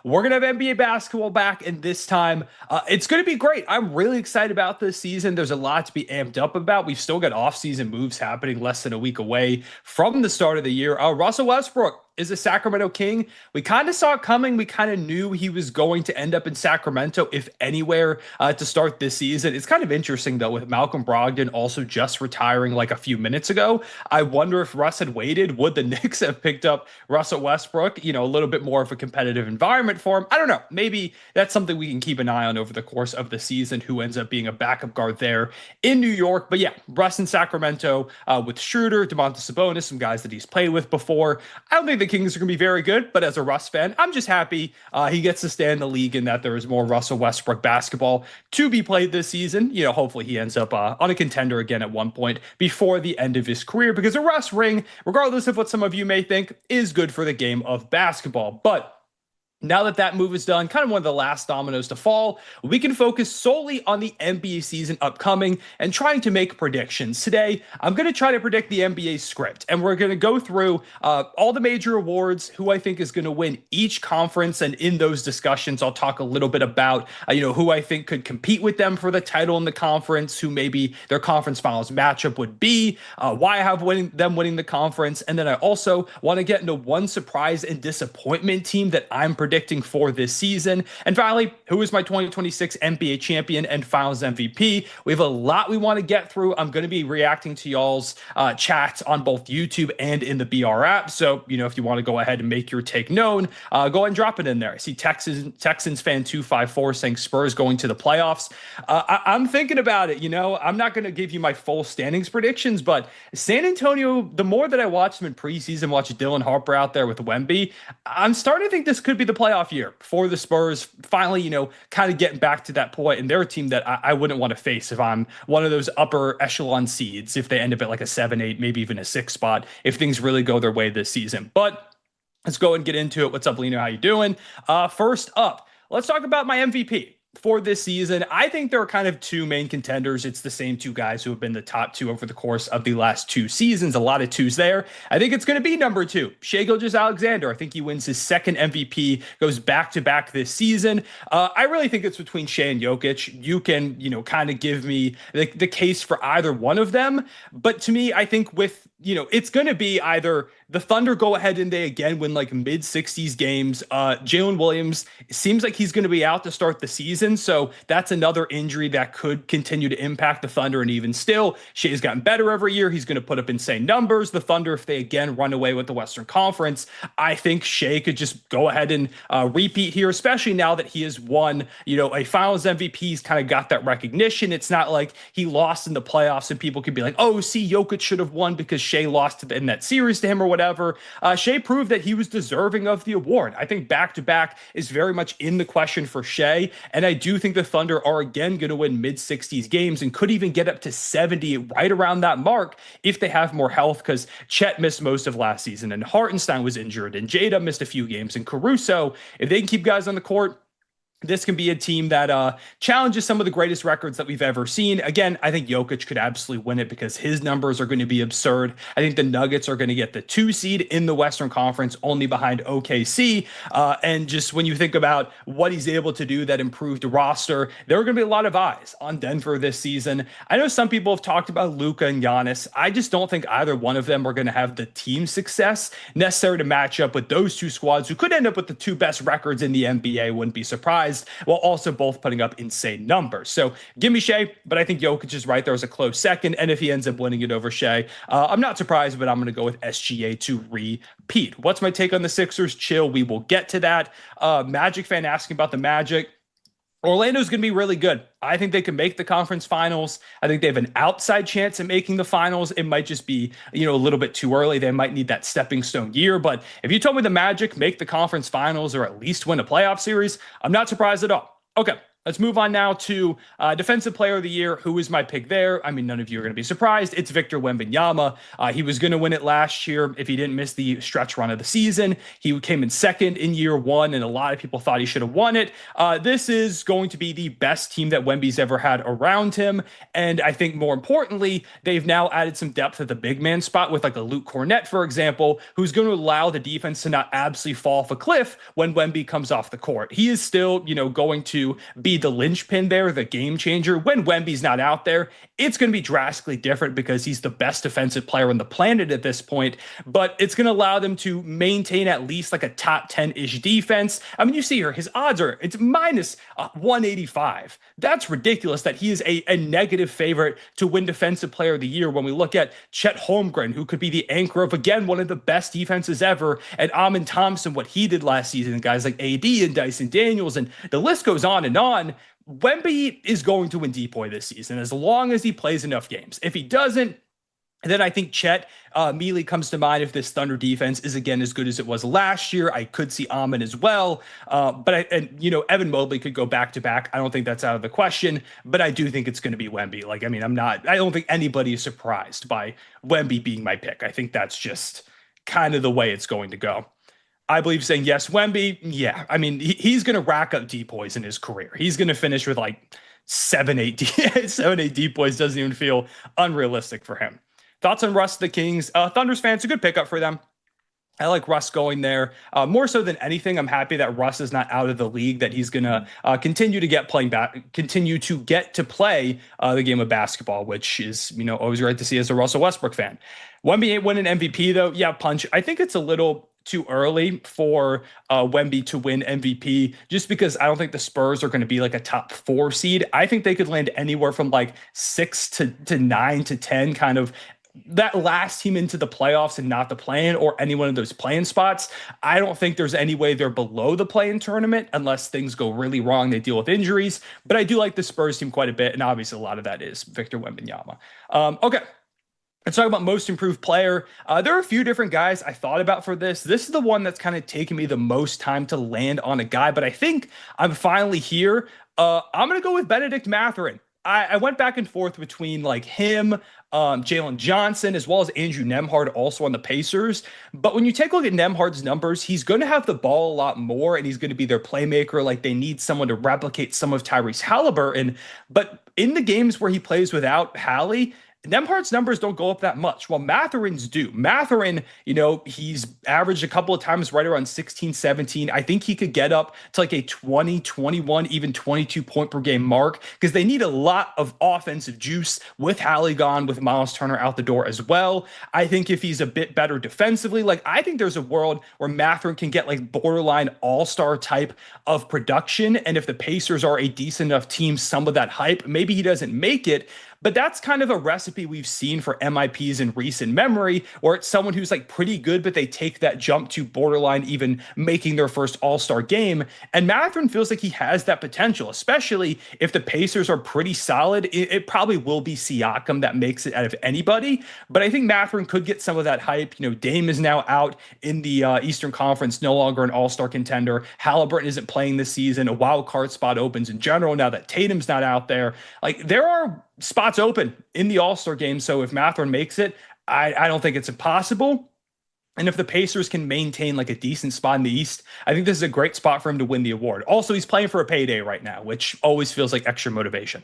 we're going to have NBA basketball back, and this time it's going to be great. I'm really excited about this season. There's a lot to be amped up about. We've still got off-season moves happening less than a week away from the start of the year. Russell Westbrook is a Sacramento King. We kind of saw it coming. We kind of knew he was going to end up in Sacramento, if anywhere, to start this season. It's kind of interesting, though, with Malcolm Brogdon also just retiring like a few minutes ago. I wonder if Russ had waited, would the Knicks have picked up Russell Westbrook? A little bit more of a competitive environment for him. I don't know. Maybe that's something we can keep an eye on over the course of the season, who ends up being a backup guard there in New York. But yeah, Russ in Sacramento with Schroeder, Domantas Sabonis, some guys that he's played with before. I don't think the Kings are going to be very good, but as a Russ fan, I'm just happy he gets to stay in the league and that there is more Russell Westbrook basketball to be played this season. Hopefully he ends up on a contender again at one point before the end of his career, because a Russ ring, regardless of what some of you may think, is good for the game of basketball. But now that that move is done, kind of one of the last dominoes to fall, we can focus solely on the NBA season upcoming and trying to make predictions. Today, I'm going to try to predict the NBA script, and we're going to go through all the major awards, who I think is going to win each conference, and in those discussions, I'll talk a little bit about who I think could compete with them for the title in the conference, who maybe their conference finals matchup would be, why I have them winning the conference, and then I also want to get into one surprise and disappointment team that I'm predicting for this season. And finally, who is my 2026 NBA champion and finals MVP? We have a lot we want to get through. I'm going to be reacting to y'all's chats on both YouTube and in the BR app. So, if you want to go ahead and make your take known, go ahead and drop it in there. I see Texans fan 254 saying Spurs going to the playoffs. I'm thinking about it. I'm not going to give you my full standings predictions, but San Antonio, the more that I watch them in preseason, watch Dylan Harper out there with Wemby, I'm starting to think this could be the playoff year for the Spurs, finally, kind of getting back to that point. And they're a team that I wouldn't want to face if I'm one of those upper echelon seeds, if they end up at like a 7-8, maybe even a 6 spot, if things really go their way this season. But let's go and get into it. What's up, Lino? How you doing? First up, let's talk about my MVP for this season. I think there are kind of two main contenders. It's the same two guys who have been the top two over the course of the last two seasons. A lot of twos there. I think it's going to be number two, Shai Gilgeous-Alexander. I think he wins his second MVP, goes back-to-back this season. I really think it's between Shai and Jokic. You can, kind of give me the case for either one of them. But to me, I think with, it's going to be either the Thunder go ahead and they again win like mid-60s games. Jalen Williams, it seems like he's going to be out to start the season, so that's another injury that could continue to impact the Thunder. And even still, Shai's gotten better every year. He's going to put up insane numbers. The Thunder, if they again run away with the Western Conference, I think Shai could just go ahead and repeat here, especially now that he has won, a Finals MVP. He's kind of got that recognition. It's not like he lost in the playoffs and people could be like, oh, see, Jokic should have won because Shai lost in that series to him or whatever. Shai proved that he was deserving of the award. I think back-to-back is very much in the question for Shai, and I do think the Thunder are again going to win mid-60s games and could even get up to 70 right around that mark if they have more health, because Chet missed most of last season and Hartenstein was injured and Jada missed a few games and Caruso. If they can keep guys on the court, this can be a team that challenges some of the greatest records that we've ever seen. Again, I think Jokic could absolutely win it because his numbers are going to be absurd. I think the Nuggets are going to get the 2 seed in the Western Conference, only behind OKC. And just when you think about what he's able to do, that improved roster, there are going to be a lot of eyes on Denver this season. I know some people have talked about Luka and Giannis. I just don't think either one of them are going to have the team success necessary to match up with those two squads who could end up with the two best records in the NBA. Wouldn't be surprised. While also both putting up insane numbers. So give me Shai, but I think Jokic is right there as a close second. And if he ends up winning it over Shai, I'm not surprised, but I'm going to go with SGA to repeat. What's my take on the Sixers? Chill. We will get to that. Magic fan asking about the Magic. Orlando's going to be really good. I think they can make the conference finals. I think they have an outside chance at making the finals. It might just be, a little bit too early. They might need that stepping stone year. But if you told me the Magic make the conference finals or at least win a playoff series, I'm not surprised at all. Okay, Let's move on now to Defensive Player of the Year. Who is my pick there? I mean, none of you are going to be surprised. It's Victor Wembanyama. He was going to win it last year if he didn't miss the stretch run of the season. He came in second in year one, and a lot of people thought he should have won it. This is going to be the best team that Wemby's ever had around him. And I think more importantly, they've now added some depth at the big man spot with like a Luke Cornett, for example, who's going to allow the defense to not absolutely fall off a cliff when Wemby comes off the court. He is still, going to be the linchpin there, the game changer. When Wemby's not out there, it's going to be drastically different because he's the best defensive player on the planet at this point, but it's going to allow them to maintain at least like a top 10-ish defense. I mean, you see here, his odds are, it's minus 185. That's ridiculous that he is a negative favorite to win Defensive Player of the Year when we look at Chet Holmgren, who could be the anchor of, again, one of the best defenses ever, and Amin Thompson, what he did last season, and guys like AD and Dyson Daniels, and the list goes on and on. Wemby is going to win DPOY this season as long as he plays enough games. If he doesn't, then I think Chet immediately comes to mind if this Thunder defense is again as good as it was last year. I could see Amin as well. Evan Mobley could go back to back. I don't think that's out of the question, but I do think it's going to be Wemby. I don't think anybody is surprised by Wemby being my pick. I think that's just kind of the way it's going to go. I believe saying yes, Wemby. Yeah, I mean, he's going to rack up DPOYs in his career. He's going to finish with like 7-8 DPOYs. Doesn't even feel unrealistic for him. Thoughts on Russ the Kings? Thunder's fans, a good pickup for them. I like Russ going there. More so than anything, I'm happy that Russ is not out of the league, that he's going to continue to get to play the game of basketball, which is, always great to see as a Russell Westbrook fan. Wemby ain't winning MVP though. Yeah, punch. I think it's a little too early for Wemby to win MVP just because I don't think the Spurs are going to be like a top 4 seed. I think they could land anywhere from like 6 to 9 to 10, kind of that last team into the playoffs and not the play-in or any one of those play-in spots. I don't think there's any way they're below the play-in tournament unless things go really wrong. They deal with injuries, but I do like the Spurs team quite a bit. And obviously a lot of that is Victor Wembanyama. Okay. Let's talk about most improved player. There are a few different guys I thought about for this. This is the one that's kind of taken me the most time to land on a guy, but I think I'm finally here. I'm going to go with Benedict Mathurin. I went back and forth between like him, Jalen Johnson, as well as Andrew Nembhard also on the Pacers. But when you take a look at Nembhard's numbers, he's going to have the ball a lot more, and he's going to be their playmaker. Like they need someone to replicate some of Tyrese Halliburton. But in the games where he plays without Hallie, Nembhard's numbers don't go up that much. Well, Mathurin's do. Mathurin, he's averaged a couple of times right around 16, 17. I think he could get up to like a 20, 21, even 22 point per game mark because they need a lot of offensive juice with Hallie gone, with Miles Turner out the door as well. I think if he's a bit better defensively, I think there's a world where Mathurin can get like borderline all-star type of production. And if the Pacers are a decent enough team, some of that hype, maybe he doesn't make it. But that's kind of a recipe we've seen for MIPs in recent memory, where it's someone who's like pretty good, but they take that jump to borderline even making their first all-star game. And Mathurin feels like he has that potential, especially if the Pacers are pretty solid. It probably will be Siakam that makes it out of anybody. But I think Mathurin could get some of that hype. Dame is now out in the Eastern Conference, no longer an all-star contender. Halliburton isn't playing this season. A wild card spot opens in general now that Tatum's not out there. Like there are spots open in the All-Star game. So if Mathurin makes it, I don't think it's impossible. And if the Pacers can maintain like a decent spot in the East, I think this is a great spot for him to win the award. Also, he's playing for a payday right now, which always feels like extra motivation.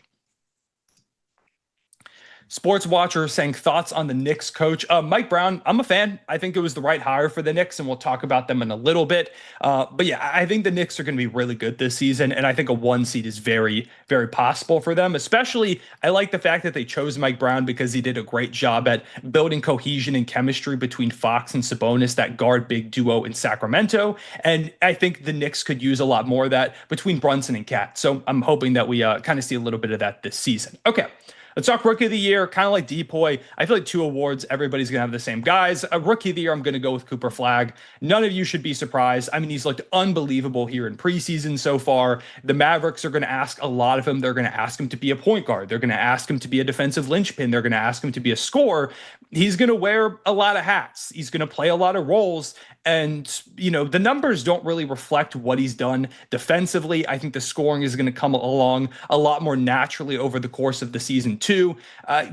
Sports Watcher saying thoughts on the Knicks coach. Mike Brown, I'm a fan. I think it was the right hire for the Knicks, and we'll talk about them in a little bit. But yeah, I think the Knicks are going to be really good this season, and I think a 1 seed is very, very possible for them. Especially, I like the fact that they chose Mike Brown because he did a great job at building cohesion and chemistry between Fox and Sabonis, that guard big duo in Sacramento. And I think the Knicks could use a lot more of that between Brunson and Cat. So I'm hoping that we kind of see a little bit of that this season. Okay. Let's talk Rookie of the Year, kind of like DPOY. I feel like 2 awards, everybody's going to have the same guys. A Rookie of the Year, I'm going to go with Cooper Flagg. None of you should be surprised. I mean, he's looked unbelievable here in preseason so far. The Mavericks are going to ask a lot of him. They're going to ask him to be a point guard. They're going to ask him to be a defensive linchpin. They're going to ask him to be a scorer. he's going to wear a lot of hats. He's going to play a lot of roles. And, the numbers don't really reflect what he's done defensively. I think the scoring is going to come along a lot more naturally over the course of the season, too.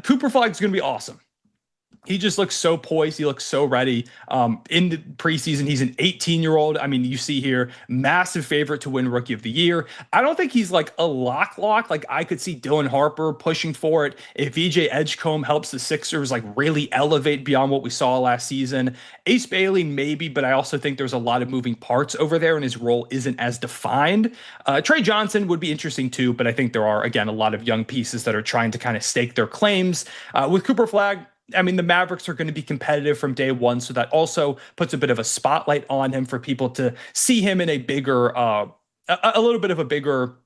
Cooper Flag's going to be awesome. He just looks so poised. He looks so ready. In the preseason, he's an 18-year-old. I mean, you see here, massive favorite to win Rookie of the Year. I don't think he's like a lock. Like I could see Dylan Harper pushing for it. If EJ Edgecombe helps the Sixers like really elevate beyond what we saw last season. Ace Bailey, maybe, but I also think there's a lot of moving parts over there and his role isn't as defined. Trey Johnson would be interesting too, but I think there are, again, a lot of young pieces that are trying to kind of stake their claims. With Cooper Flag, I mean, the Mavericks are going to be competitive from day one, so that also puts a bit of a spotlight on him for people to see him in a bigger, a little bit of a bigger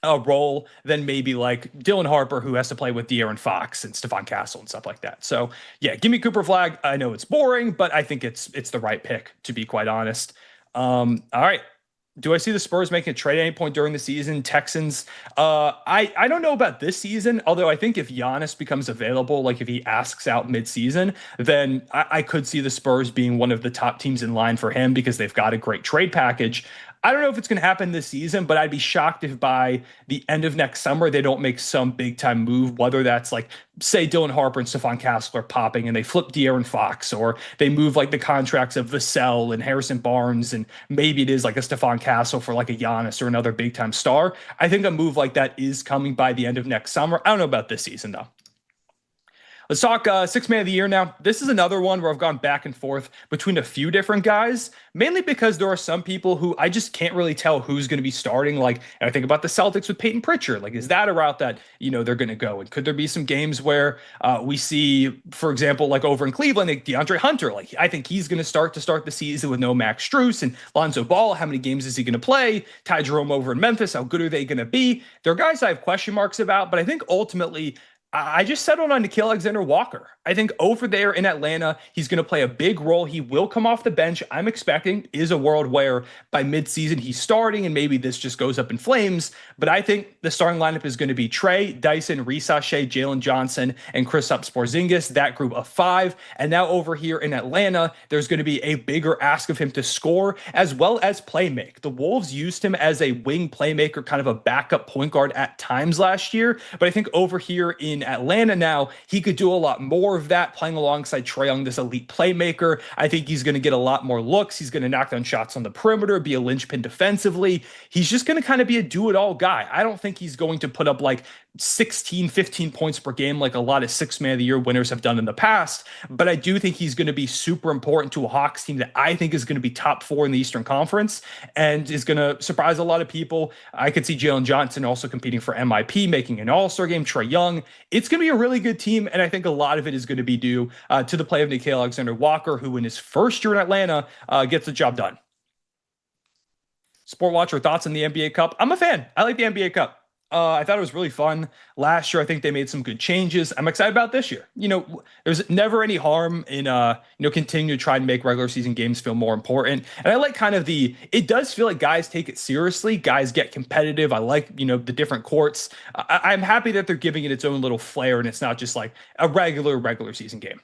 role than maybe like Dylan Harper, who has to play with De'Aaron Fox and Stephon Castle and stuff like that. So yeah, give me Cooper Flag. I know it's boring, but I think it's the right pick, to be quite honest. All right. Do I see the Spurs making a trade at any point during the season? Texans, I don't know about this season, although I think if Giannis becomes available, like if he asks out midseason, then I could see the Spurs being one of the top teams in line for him because they've got a great trade package. I don't know if it's going to happen this season, but I'd be shocked if by the end of next summer they don't make some big time move, whether that's like, say, Dylan Harper and Stephon Castle are popping and they flip De'Aaron Fox, or they move like the contracts of Vassell and Harrison Barnes, and maybe it is like a Stephon Castle for like a Giannis or another big time star. I think a move like that is coming by the end of next summer. I don't know about this season though. Let's talk Sixth Man of the Year now. This is another one where I've gone back and forth between a few different guys, mainly because there are some people who I just can't really tell who's going to be starting. Like, and I think about the Celtics with Peyton Pritchard. Like, is that a route that, they're going to go? And could there be some games where we see, for example, like over in Cleveland, like DeAndre Hunter, like I think he's going to start the season with no Max Strus and Lonzo Ball. How many games is he going to play? Ty Jerome over in Memphis. How good are they going to be? There are guys I have question marks about, but I think ultimately I just settled on Nickeil Alexander-Walker. I think over there in Atlanta, he's going to play a big role. He will come off the bench. I'm expecting is a world where by midseason he's starting and maybe this just goes up in flames. But I think the starting lineup is going to be Trey, Dyson, Reese Shea, Jalen Johnson, and Kristaps Porzingis, that group of five. And now over here in Atlanta, there's going to be a bigger ask of him to score as well as play make. The Wolves used him as a wing playmaker, kind of a backup point guard at times last year. But I think over here in Atlanta now, he could do a lot more of that, playing alongside Trae Young, this elite playmaker. I think he's going to get a lot more looks. He's going to knock down shots on the perimeter, be a linchpin defensively. He's just going to kind of be a do-it-all guy. I don't think he's going to put up like 16, 15 points per game like a lot of Sixth Man of the Year winners have done in the past. But I do think he's going to be super important to a Hawks team that I think is going to be top four in the Eastern Conference and is going to surprise a lot of people. I could see Jalen Johnson also competing for MIP, making an All-Star game, Trae Young. It's going to be a really good team, and I think a lot of it is going to be due to the play of Nickeil Alexander-Walker, who in his first year in Atlanta gets the job done. Sport Watcher, thoughts on the NBA Cup? I'm a fan. I like the NBA Cup. I thought it was really fun. Last year, I think they made some good changes. I'm excited about this year. There's never any harm in, continuing to try and make regular season games feel more important. And I like kind of it does feel like guys take it seriously. Guys get competitive. I like, the different courts. I'm happy that they're giving it its own little flair and it's not just like a regular season game.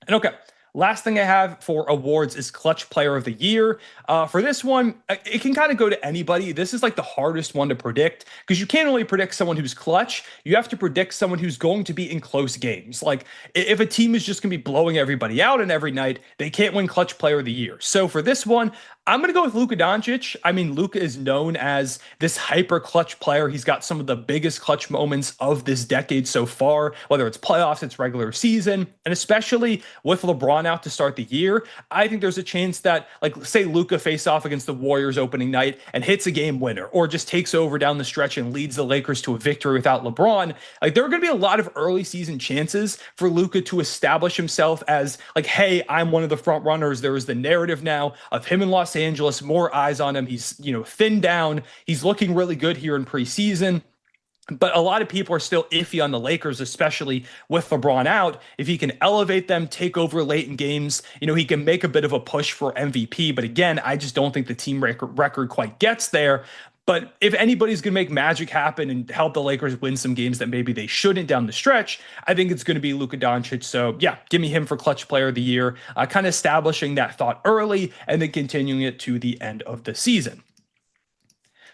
And okay. Last thing I have for awards is Clutch Player of the Year. For this one, it can kind of go to anybody. This is like the hardest one to predict because you can't only predict someone who's clutch. You have to predict someone who's going to be in close games. Like if a team is just going to be blowing everybody out and every night, they can't win Clutch Player of the Year. So for this one, I'm going to go with Luka Doncic. I mean, Luka is known as this hyper clutch player. He's got some of the biggest clutch moments of this decade so far, whether it's playoffs, it's regular season, and especially with LeBron out to start the year. I think there's a chance that, like, say Luka face off against the Warriors opening night and hits a game winner, or just takes over down the stretch and leads the Lakers to a victory without LeBron. Like, there are going to be a lot of early season chances for Luka to establish himself as like, hey, I'm one of the front runners. There is the narrative now of him in Los Angeles, more eyes on him. He's, thinned down. He's looking really good here in preseason. But a lot of people are still iffy on the Lakers, especially with LeBron out. If he can elevate them, take over late in games, he can make a bit of a push for MVP. But again, I just don't think the team record quite gets there. But if anybody's going to make magic happen and help the Lakers win some games that maybe they shouldn't down the stretch, I think it's going to be Luka Doncic. So yeah, give me him for clutch player of the year, kind of establishing that thought early and then continuing it to the end of the season.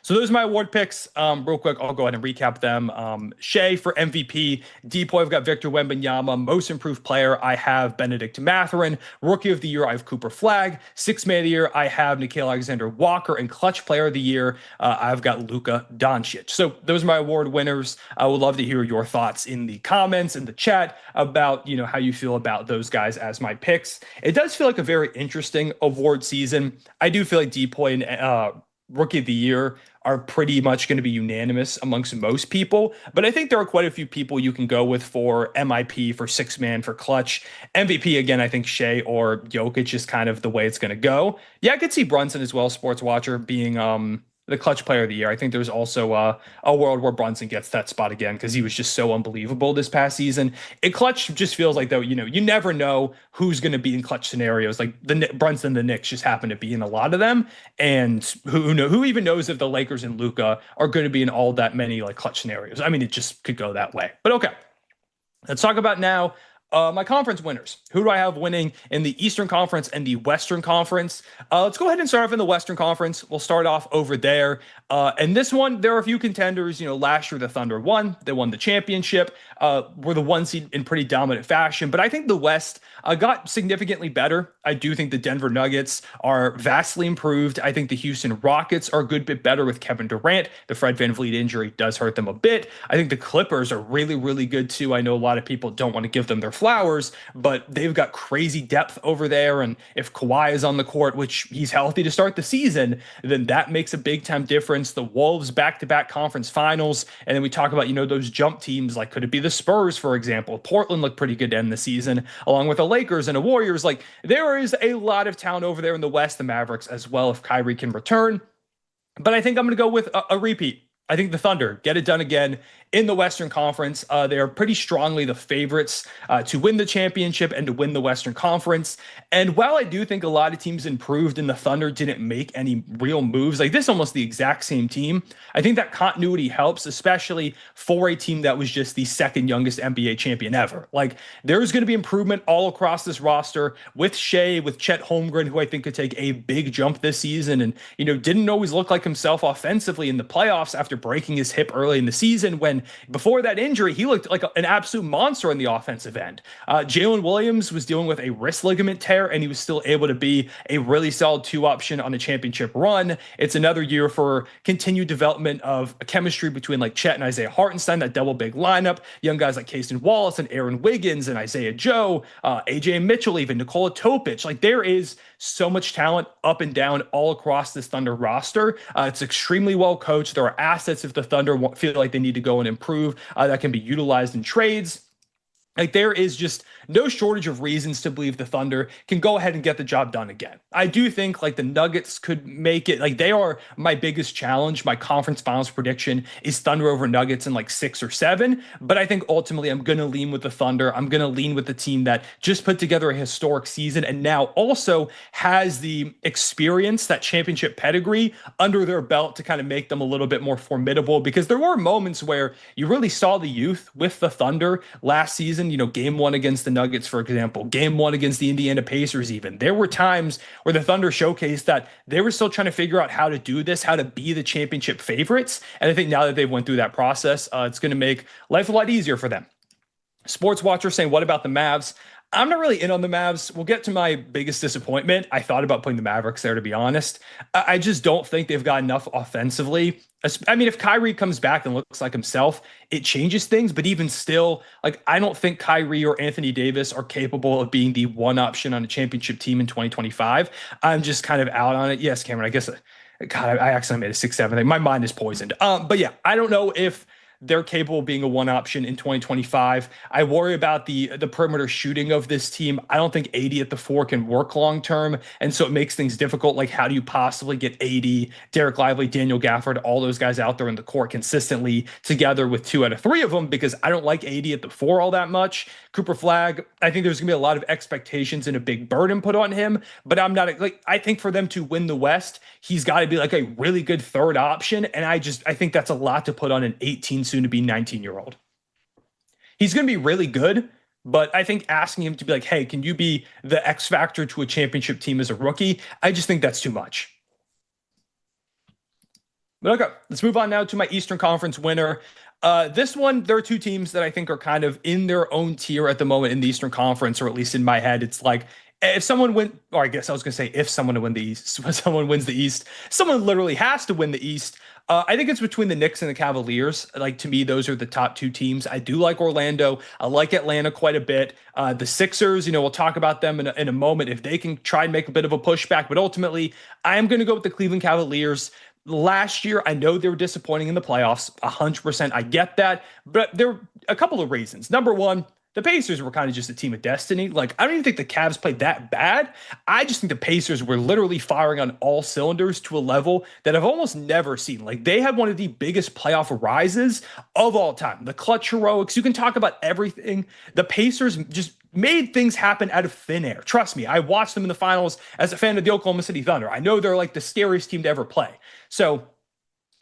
So those are my award picks. Real quick, I'll go ahead and recap them. Shea for MVP. DPOY, I've got Victor Wembanyama. Most improved player, I have Benedict Mathurin. Rookie of the year, I have Cooper Flagg. Sixth man of the year, I have Nickeil Alexander-Walker. And clutch player of the year, I've got Luka Doncic. So those are my award winners. I would love to hear your thoughts in the comments, in the chat about, how you feel about those guys as my picks. It does feel like a very interesting award season. I do feel like DPOY and Rookie of the Year are pretty much going to be unanimous amongst most people. But I think there are quite a few people you can go with for MIP, for six man, for clutch. MVP, again, I think Shea or Jokic is kind of the way it's going to go. Yeah, I could see Brunson as well, Sports Watcher, being the clutch player of the year. I think there's also a world where Brunson gets that spot again because he was just so unbelievable this past season. It clutch just feels like, though, you never know who's going to be in clutch scenarios. Like Brunson, the Knicks just happen to be in a lot of them, and who even knows if the Lakers and Luka are going to be in all that many like clutch scenarios. I mean, it just could go that way. But okay, let's talk about now my conference winners. Who do I have winning in the Eastern Conference and the Western Conference? Let's go ahead and start off in the Western Conference. We'll start off over there. And this one, there are a few contenders. Last year the Thunder won. They won the championship. Were the one seed in pretty dominant fashion. But I think the West got significantly better. I do think the Denver Nuggets are vastly improved. I think the Houston Rockets are a good bit better with Kevin Durant. The Fred VanVleet injury does hurt them a bit. I think the Clippers are really, really good too. I know a lot of people don't want to give them their flowers, but they've got crazy depth over there. And if Kawhi is on the court, which he's healthy to start the season, then that makes a big time difference. The Wolves back-to-back conference finals. And then we talk about, those jump teams, like could it be the Spurs, for example? Portland looked pretty good to end the season, along with the Lakers and the Warriors. Like there is a lot of talent over there in the West, the Mavericks as well, if Kyrie can return. But I think I'm going to go with a repeat. I think the Thunder get it done again in the Western Conference. They are pretty strongly the favorites to win the championship and to win the Western Conference. And while I do think a lot of teams improved and the Thunder didn't make any real moves, like this almost the exact same team, I think that continuity helps, especially for a team that was just the second youngest NBA champion ever. Like there's going to be improvement all across this roster with Shea, with Chet Holmgren, who I think could take a big jump this season and, didn't always look like himself offensively in the playoffs after breaking his hip early in the season when before that injury, he looked like an absolute monster on the offensive end. Jalen Williams was dealing with a wrist ligament tear, and he was still able to be a really solid two option on a championship run. It's another year for continued development of a chemistry between like Chet and Isaiah Hartenstein, that double big lineup. Young guys like Casey Wallace and Aaron Wiggins and Isaiah Joe, AJ Mitchell, even Nikola Topic. Like there is so much talent up and down all across this Thunder roster. It's extremely well coached. There are assets if the Thunder feel like they need to go and improve that can be utilized in trades. Like there is just no shortage of reasons to believe the Thunder can go ahead and get the job done again. I do think like the Nuggets could make it. Like they are my biggest challenge. My conference finals prediction is Thunder over Nuggets in like 6 or 7. But I think ultimately I'm going to lean with the Thunder. I'm going to lean with the team that just put together a historic season and now also has the experience, that championship pedigree under their belt to kind of make them a little bit more formidable, because there were moments where you really saw the youth with the Thunder last season. Game 1 against the Nuggets, for example, game 1 against the Indiana Pacers, even. There were times where the Thunder showcased that they were still trying to figure out how to do this, how to be the championship favorites. And I think now that they've went through that process, it's going to make life a lot easier for them. Sports Watcher saying, what about the Mavs? I'm not really in on the Mavs. We'll get to my biggest disappointment. I thought about putting the Mavericks there, to be honest. I just don't think they've got enough offensively. I mean, if Kyrie comes back and looks like himself, it changes things. But even still, like, I don't think Kyrie or Anthony Davis are capable of being the one option on a championship team in 2025. I'm just kind of out on it. Yes, Cameron, I guess, God, I accidentally made a 6-7 thing. My mind is poisoned. But yeah, I don't know if they're capable of being a one option in 2025. I worry about the perimeter shooting of this team. I don't think AD at the four can work long term. And so it makes things difficult. Like, how do you possibly get AD, Derek Lively, Daniel Gafford, all those guys out there in the court consistently together with two out of three of them? Because I don't like AD at the four all that much. Cooper Flag, I think there's going to be a lot of expectations and a big burden put on him. But I'm not like, I think for them to win the West, he's got to be like a really good third option. And I think that's a lot to put on an 18, soon to be 19-year-old. He's going to be really good, but I think asking him to be like, hey, can you be the X factor to a championship team as a rookie? I just think that's too much. But okay, let's move on now to my Eastern Conference winner. This one, there are two teams that I think are kind of in their own tier at the moment in the Eastern Conference, or at least in my head. It's like, if someone win, or I guess I was going to say if someone win the East, when someone wins the East, someone literally has to win the East. I think it's between the Knicks and the Cavaliers. Like, to me, those are the top two teams. I do like Orlando. I like Atlanta quite a bit. The Sixers, we'll talk about them in a moment if they can try and make a bit of a pushback. But ultimately, I am going to go with the Cleveland Cavaliers. Last year, I know they were disappointing in the playoffs, 100%. I get that. But there are a couple of reasons. Number one, the Pacers were kind of just a team of destiny. Like, I don't even think the Cavs played that bad. I just think the Pacers were literally firing on all cylinders to a level that I've almost never seen. Like, they had one of the biggest playoff rises of all time. The clutch heroics, you can talk about everything. The Pacers just made things happen out of thin air. Trust me, I watched them in the finals as a fan of the Oklahoma City Thunder. I know they're like the scariest team to ever play. So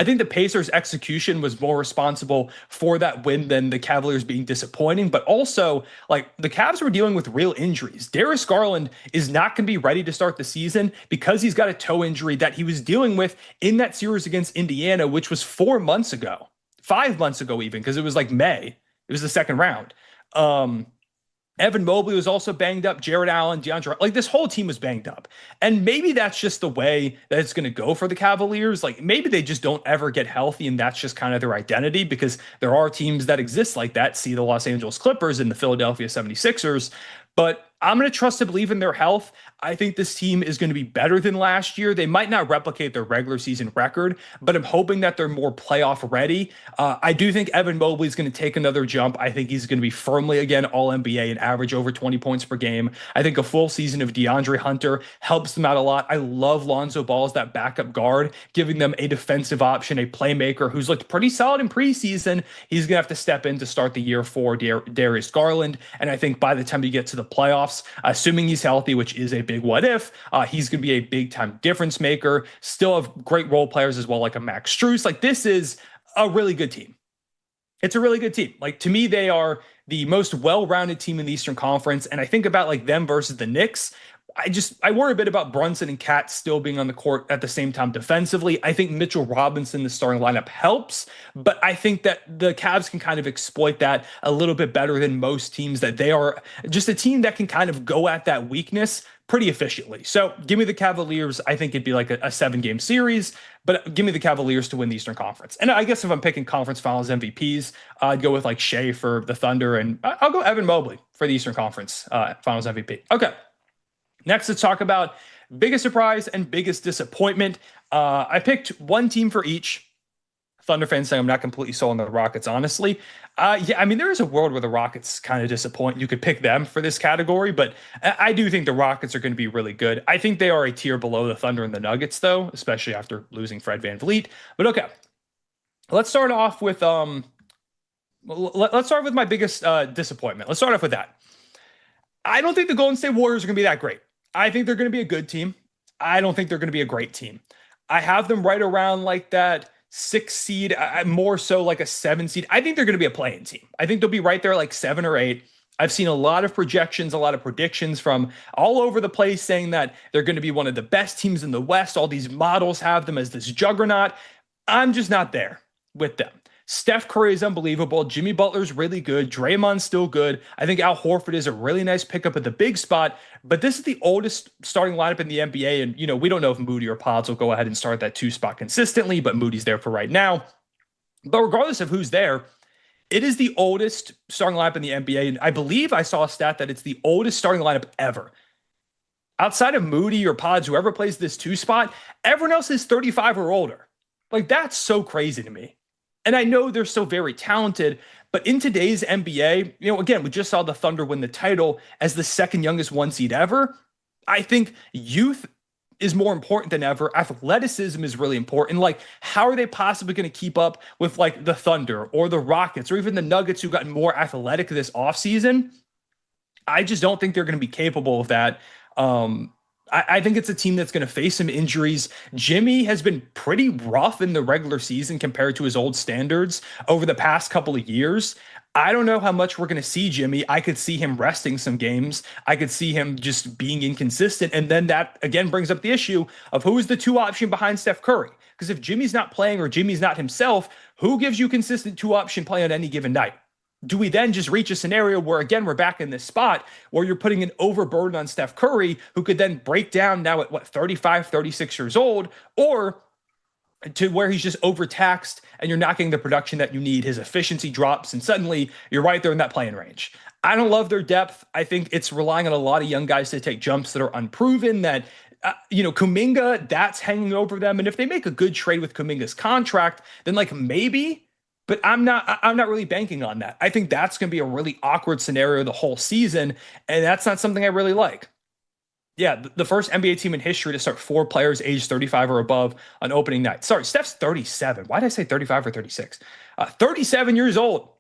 I think the Pacers' execution was more responsible for that win than the Cavaliers being disappointing. But also, like, the Cavs were dealing with real injuries. Darius Garland is not going to be ready to start the season because he's got a toe injury that he was dealing with in that series against Indiana, which was 4 months ago, 5 months ago even, because it was like May. It was the second round. Evan Mobley was also banged up. Jared Allen, DeAndre, like, this whole team was banged up. And maybe that's just the way that it's going to go for the Cavaliers. Like, maybe they just don't ever get healthy, and that's just kind of their identity, because there are teams that exist like that. See the Los Angeles Clippers and the Philadelphia 76ers. But I'm going to trust and believe in their health. I think this team is going to be better than last year. They might not replicate their regular season record, but I'm hoping that they're more playoff ready. I do think Evan Mobley is going to take another jump. I think he's going to be firmly, again, All-NBA and average over 20 points per game. I think a full season of DeAndre Hunter helps them out a lot. I love Lonzo Ball as that backup guard, giving them a defensive option, a playmaker who's looked pretty solid in preseason. He's going to have to step in to start the year for Darius Garland. And I think by the time you get to the playoffs, assuming he's healthy, which is a big what if, he's going to be a big time difference maker. Still have great role players as well, like a Max Strus. Like, this is a really good team. It's a really good team. Like, to me, they are the most well-rounded team in the Eastern Conference. And I think about like them versus the Knicks. I worry a bit about Brunson and Cat still being on the court at the same time defensively. I think Mitchell Robinson, the starting lineup, helps, but I think that the Cavs can kind of exploit that a little bit better than most teams, that they are just a team that can kind of go at that weakness pretty efficiently. So give me the Cavaliers. I think it'd be like a 7-game series, but give me the Cavaliers to win the Eastern Conference. And I guess if I'm picking conference finals MVPs, I'd go with like Shea for the Thunder, and I'll go Evan Mobley for the Eastern Conference finals MVP. Okay. Next, let's talk about biggest surprise and biggest disappointment. I picked one team for each. Thunder fans saying I'm not completely sold on the Rockets, honestly. Yeah, I mean, there is a world where the Rockets kind of disappoint. You could pick them for this category, but I do think the Rockets are going to be really good. I think they are a tier below the Thunder and the Nuggets, though, especially after losing Fred VanVleet. But okay, let's start off with let's start with my biggest disappointment. Let's start off with that. I don't think the Golden State Warriors are going to be that great. I think they're going to be a good team. I don't think they're going to be a great team. I have them right around like that 6 seed, more so like a 7 seed. I think they're going to be a play-in team. I think they'll be right there like 7 or 8. I've seen a lot of projections, a lot of predictions from all over the place saying that they're going to be one of the best teams in the West. All these models have them as this juggernaut. I'm just not there with them. Steph Curry is unbelievable. Jimmy Butler's really good. Draymond's still good. I think Al Horford is a really nice pickup at the big spot, but this is the oldest starting lineup in the NBA. And, we don't know if Moody or Pods will go ahead and start that 2 spot consistently, but Moody's there for right now. But regardless of who's there, it is the oldest starting lineup in the NBA. And I believe I saw a stat that it's the oldest starting lineup ever. Outside of Moody or Pods, whoever plays this 2 spot, everyone else is 35 or older. Like, that's so crazy to me. And I know they're still very talented, but in today's NBA, again, we just saw the Thunder win the title as the second youngest one seed ever. I think youth is more important than ever. Athleticism is really important. Like, how are they possibly going to keep up with like the Thunder or the Rockets or even the Nuggets who got more athletic this offseason? I just don't think they're going to be capable of that. I think it's a team that's going to face some injuries. Jimmy has been pretty rough in the regular season compared to his old standards over the past couple of years. I don't know how much we're going to see Jimmy. I could see him resting some games. I could see him just being inconsistent. And then that again brings up the issue of who is the two option behind Steph Curry. Because if Jimmy's not playing or Jimmy's not himself, who gives you consistent two option play on any given night? Do we then just reach a scenario where, again, we're back in this spot where you're putting an overburden on Steph Curry, who could then break down now at 35, 36 years old, or to where he's just overtaxed and you're not getting the production that you need? His efficiency drops and suddenly you're right there in that playing range. I don't love their depth. I think it's relying on a lot of young guys to take jumps that are unproven, that Kuminga, that's hanging over them. And if they make a good trade with Kuminga's contract, then like maybe, but I'm not really banking on that. I think that's going to be a really awkward scenario the whole season, and that's not something I really like. Yeah, the first NBA team in history to start four players aged 35 or above on opening night. Sorry, Steph's 37. Why did I say 35 or 36? 37 years old.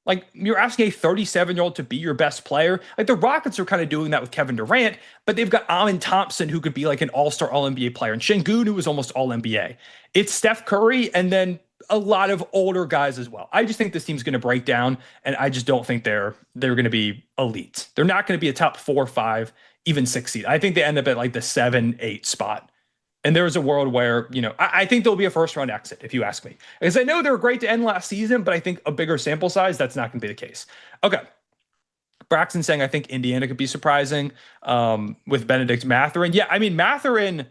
Like, you're asking a 37-year-old to be your best player. Like, the Rockets are kind of doing that with Kevin Durant, but they've got Amin Thompson, who could be like an all-star, all-NBA player, and Şengün, who was almost all-NBA. It's Steph Curry and then a lot of older guys as well. I just think this team's going to break down, and I just don't think they're going to be elite. They're not going to be a top 4, 5, even 6 seed. I think they end up at like the 7, 8 spot. And there's a world where, I think there'll be a first round exit, if you ask me. Because I know they were great to end last season, but I think a bigger sample size, that's not going to be the case. Okay. Braxton saying, I think Indiana could be surprising with Benedict Mathurin. Yeah, I mean, Mathurin,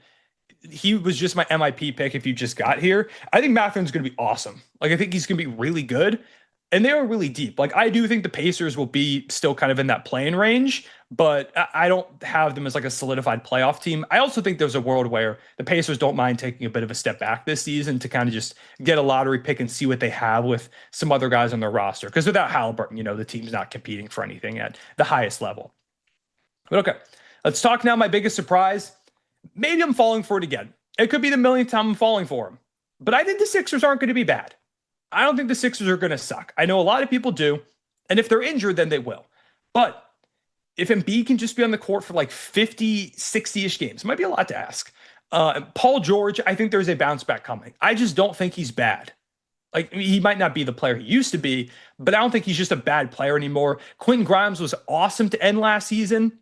he was just my MIP pick if you just got here. I think Mathurin's going to be awesome. Like, I think he's going to be really good. And they are really deep. Like, I do think the Pacers will be still kind of in that playing range, but I don't have them as like a solidified playoff team. I also think there's a world where the Pacers don't mind taking a bit of a step back this season to kind of just get a lottery pick and see what they have with some other guys on their roster. Because without Halliburton, the team's not competing for anything at the highest level. But okay, let's talk now. My biggest surprise. Maybe I'm falling for it again. It could be the millionth time I'm falling for him. But I think the Sixers aren't going to be bad. I don't think the Sixers are going to suck. I know a lot of people do. And if they're injured, then they will. But if Embiid can just be on the court for like 50, 60-ish games, it might be a lot to ask. Paul George, I think there's a bounce back coming. I just don't think he's bad. Like, he might not be the player he used to be, but I don't think he's just a bad player anymore. Quentin Grimes was awesome to end last season.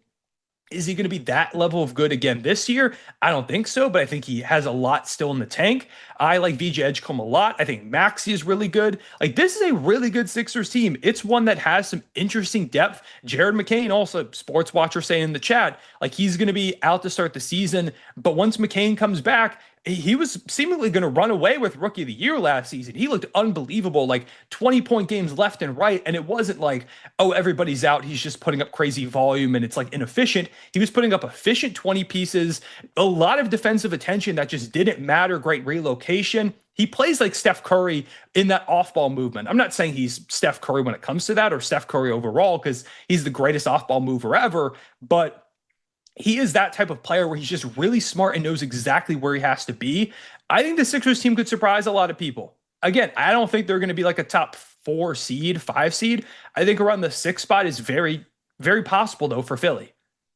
Is he going to be that level of good again this year? I don't think so, but I think he has a lot still in the tank. I like VJ Edgecombe a lot. I think Maxey is really good. Like, this is a really good Sixers team. It's one that has some interesting depth. Jared McCain, also sports watcher, saying in the chat, like, he's going to be out to start the season. But once McCain comes back, he was seemingly going to run away with Rookie of the Year last season. He looked unbelievable, like 20-point games left and right. And it wasn't like, oh, everybody's out, he's just putting up crazy volume and it's like inefficient. He was putting up efficient 20 pieces, a lot of defensive attention that just didn't matter, great relocation. He plays like Steph Curry in that off-ball movement. I'm not saying he's Steph Curry when it comes to that or Steph Curry overall, because he's the greatest off-ball mover ever, but he is that type of player where he's just really smart and knows exactly where he has to be. I think the Sixers team could surprise a lot of people. Again, I don't think they're going to be like a top 4 seed, 5 seed. I think around the 6 spot is very, very possible, though, for Philly.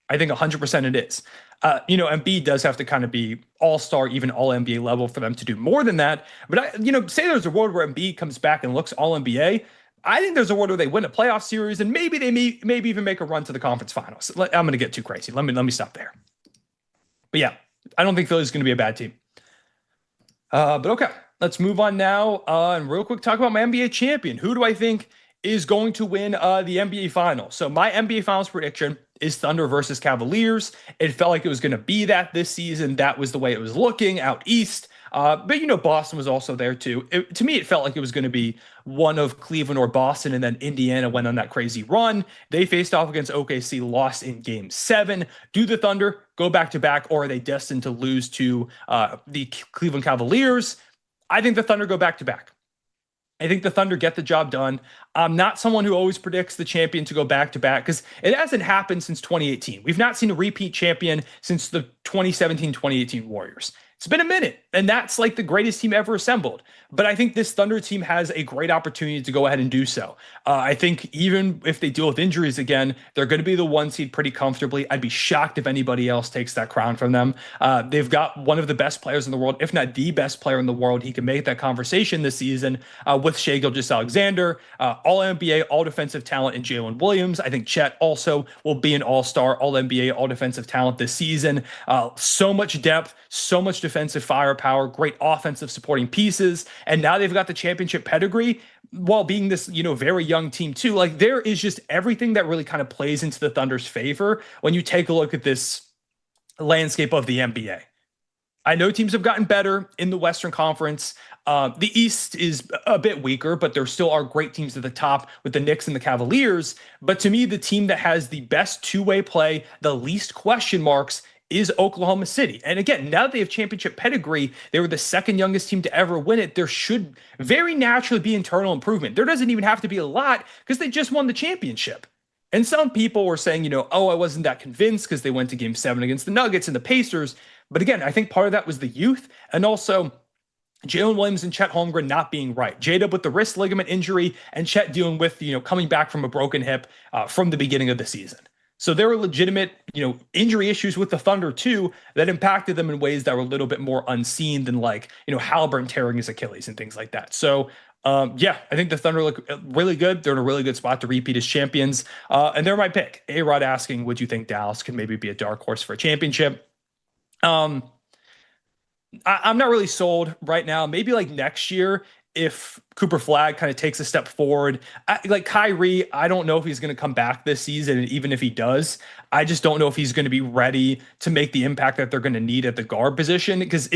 I think 100% it is. Embiid does have to kind of be all-star, even all-NBA level for them to do more than that. But, say there's a world where Embiid comes back and looks all-NBA. I think there's a world where they win a playoff series and maybe they maybe even make a run to the conference finals. I'm going to get too crazy. Let me stop there. But yeah, I don't think Philly's going to be a bad team. But okay, let's move on now and real quick talk about my NBA champion. Who do I think is going to win the NBA Finals? So my NBA Finals prediction is Thunder versus Cavaliers. It felt like it was going to be that this season. That was the way it was looking out east. But Boston was also there too. To me, it felt like it was going to be one of Cleveland or Boston, and then Indiana went on that crazy run. They faced off against OKC, lost in Game 7. Do the Thunder go back-to-back, or are they destined to lose to the Cleveland Cavaliers? I think the Thunder go back-to-back. I think the Thunder get the job done. I'm not someone who always predicts the champion to go back to back because it hasn't happened since 2018. We've not seen a repeat champion since the 2017-2018 Warriors. It's been a minute, and that's like the greatest team ever assembled. But I think this Thunder team has a great opportunity to go ahead and do so. I think even if they deal with injuries again, they're going to be the one seed pretty comfortably. I'd be shocked if anybody else takes that crown from them. They've got one of the best players in the world, if not the best player in the world. He can make that conversation this season with Shai Gilgeous-Alexander, all NBA, all defensive talent in Jalen Williams. I think Chet also will be an all-star, all NBA, all defensive talent this season. So much depth, so much defensive firepower, great offensive supporting pieces. And now they've got the championship pedigree while being this, very young team too. Like there is just everything that really kind of plays into the Thunder's favor when you take a look at this landscape of the NBA. I know teams have gotten better in the Western Conference. The East is a bit weaker, but there still are great teams at the top with the Knicks and the Cavaliers. But to me, the team that has the best two-way play, the least question marks, is Oklahoma City. And again, now that they have championship pedigree, they were the second youngest team to ever win it. There should very naturally be internal improvement. There doesn't even have to be a lot because they just won the championship. And some people were saying, oh, I wasn't that convinced because they went to game 7 against the Nuggets and the Pacers. But again, I think part of that was the youth and also Jalen Williams and Chet Holmgren not being right. J-Dub with the wrist ligament injury and Chet dealing with, coming back from a broken hip from the beginning of the season. So there were legitimate, injury issues with the Thunder too that impacted them in ways that were a little bit more unseen than like, Halliburton tearing his Achilles and things like that. So I think the Thunder look really good. They're in a really good spot to repeat as champions. And they're my pick. A-Rod asking, would you think Dallas could maybe be a dark horse for a championship? I'm not really sold right now. Maybe like next year, if Cooper Flag kind of takes a step forward, like Kyrie, I don't know if he's going to come back this season. And even if he does, I just don't know if he's going to be ready to make the impact that they're going to need at the guard position. Because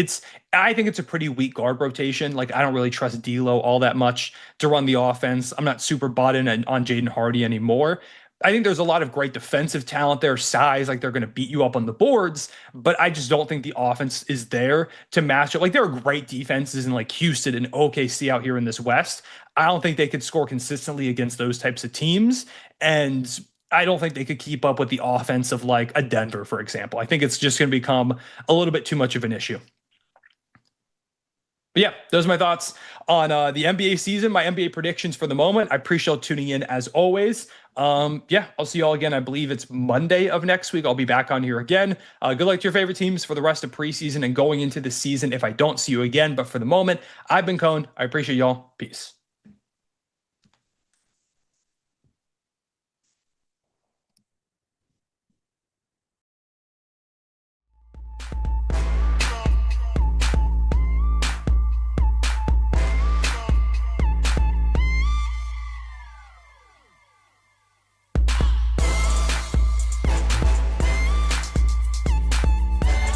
I think it's a pretty weak guard rotation. Like I don't really trust D'Lo all that much to run the offense. I'm not super bought in on Jaden Hardy anymore. I think there's a lot of great defensive talent there, size, like they're going to beat you up on the boards, but I just don't think the offense is there to match it. Like there are great defenses in like Houston and OKC out here in this West. I don't think they could score consistently against those types of teams. And I don't think they could keep up with the offense of like a Denver, for example. I think it's just going to become a little bit too much of an issue. But yeah, those are my thoughts on the NBA season, my NBA predictions for the moment. I appreciate you tuning in as always. I'll see you all again. I believe it's Monday of next week. I'll be back on here again. Good luck to your favorite teams for the rest of preseason and going into the season if I don't see you again. But for the moment, I've been Cone. I appreciate y'all. Peace.